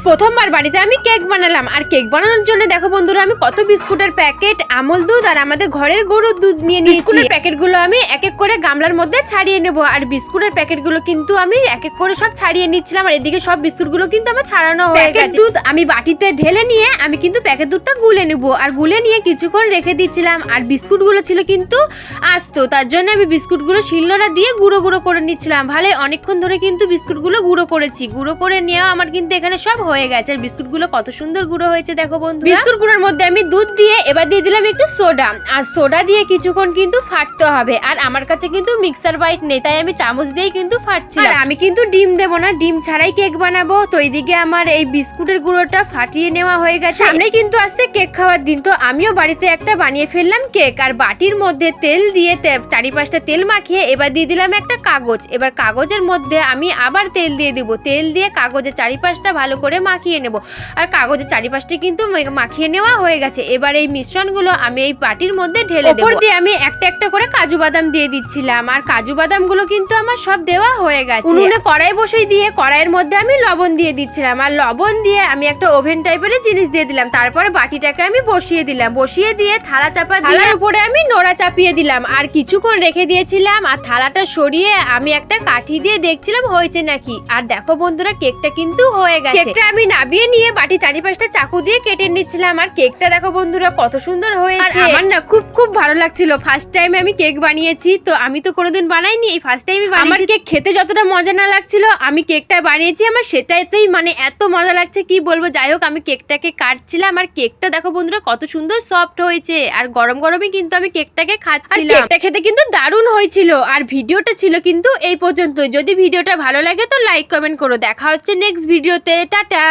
প্রথমবার বাড়িতে আমি কেক বানালাম। আর কেক বানানোর জন্য দেখো বন্ধুরা আমি কত বিস্কুটের প্যাকেট, আমল দুধ আর আমাদের ঘরের গরুর দুধ নিয়ে নিয়েছি। বিস্কুটের প্যাকেটগুলো আমি এক এক করে গামলার মধ্যে ছাড়িয়ে নেব। আর বিস্কুটের প্যাকেটগুলো কিন্তু আমি এক এক করে সব ছাড়িয়ে নিচ্ছিলাম। আর এদিকে সব বিস্কুটগুলো কিন্তু আমার ছাড়ানো হয়ে গেছে। দুধ আমি বাটিতে ঢেলে নিয়ে আমি কিন্তু প্যাকেট দুধটা গুলে নেব। আর গুলে নিয়ে কিছুক্ষণ রেখে দিচ্ছিলাম। আর বিস্কুটগুলো ছিল কিন্তু আস্ত, তার জন্য আমি বিস্কুটগুলো শিলনোড়া দিয়ে গুঁড়ো গুঁড়ো করে নিচ্ছিলাম। ভালোই অনেকক্ষণ ধরে কিন্তু বিস্কুটগুলো গুঁড়ো করেছি। গুঁড়ো করে নেওয়া আমার কিন্তু এখানে সব হয়ে গেছে। আর বিস্কুটগুলো কত সুন্দর গুঁড়ো হয়েছে দেখো বন্ধু। বিস্কুট গুঁড়োর মধ্যে আমি দুধ দিয়ে এবার দিয়ে দিলাম একটু সোডা। আর সোডা দিয়ে কিছুক্ষণ কিন্তু ফাটতে হবে। আর আমার কাছে কিন্তু মিক্সার বাইট নেই, তাই আমি চামচ দিয়েই কিন্তু ফাটছি। আর আমি কিন্তু ডিম দেবো না, ডিম ছাড়াই কেক বানাবো। তো এইদিকে আমার এই বিস্কুটের গুঁড়োটা ফাটিয়ে নেওয়া হয়ে গেছে। সামনে কিন্তু আসছে কেক খাওয়ার দিন, তো আমিও বাড়িতে একটা বানিয়ে ফেললাম কেক। আর বাটির মধ্যে তেল দিয়ে চারিপাশটা তেল মাখিয়ে এবার দিয়ে দিলাম একটা কাগজ। এবার কাগজের মধ্যে আমি আবার তেল দিয়ে দিব। তেল দিয়ে কাগজের চারিপাশটা ভালো করে মাখিয়ে নেব। আর কাগজের চারিপাশটা কিন্তু মাখিয়ে নেওয়া হয়ে গেছে। এবার এই মিশ্রণগুলো আমি এই বাটির মধ্যে ঢেলে দেব। উপর দিয়ে আমি একটা একটা করে কাজু বাদাম দিয়ে দিচ্ছিলাম। আর কাজু বাদামগুলো কিন্তু আমার সব দেওয়া হয়ে গেছে। উনুনে কড়াই বসিয়ে দিয়ে কড়াইয়ের মধ্যে আমি লবণ দিয়ে দিচ্ছিলাম। আর লবণ দিয়ে আমি একটা ওভেন টাইপের জিনিস দিয়ে দিলাম। তারপরে বাটিটাকে আমি বসিয়ে দিলাম। বসিয়ে দিয়ে থালা চাপা দিয়ে থালার উপরে আমি নোড়া চাপিয়ে দিলাম। আর কিছুক্ষণ রেখে দিয়েছিলাম। আর থালাটা সরিয়ে আমি একটা কাঠি দিয়ে দেখছিলাম হয়েছে নাকি। আর দেখো বন্ধুরা কেকটা কিন্তু হয়ে গেছে। কেকটা আমি নাবিয়ে নিয়ে বাটি চারিপাশটা চাকু দিয়ে কেটে নিচ্ছিলাম। আর কেকটা দেখো বন্ধুরা কত সুন্দর হয়েছে। আমার না খুব খুব ভালো লাগছিল। ফার্স্ট টাইম আমি কেক বানিয়েছি, তো আমি তো কোনোদিন বানাইনি, এই ফার্স্ট টাইমই বানিয়েছি। আমার কেক খেতে যতটা মজা না লাগছিল, আমি কেকটা বানিয়েছি আমার সেটাতেই মানে এত মজা লাগছে কি বলবো। যাই হোক আমি কেকটাকে কাটছিলাম। আর কেকটা দেখো বন্ধুরা কত সুন্দর সফট হয়েছে। আর গরম গরমই কিন্তু আমি কেকটাকে খাচ্ছিলাম। কেকটা খেতে কিন্তু দারুণ হয়েছিল। আর ভিডিওটা ছিল কিন্তু এই পর্যন্ত। যদি ভিডিওটা ভালো লাগে তো লাইক কমেন্ট করো। দেখা হচ্ছে নেক্সট ভিডিওতে। টাটা।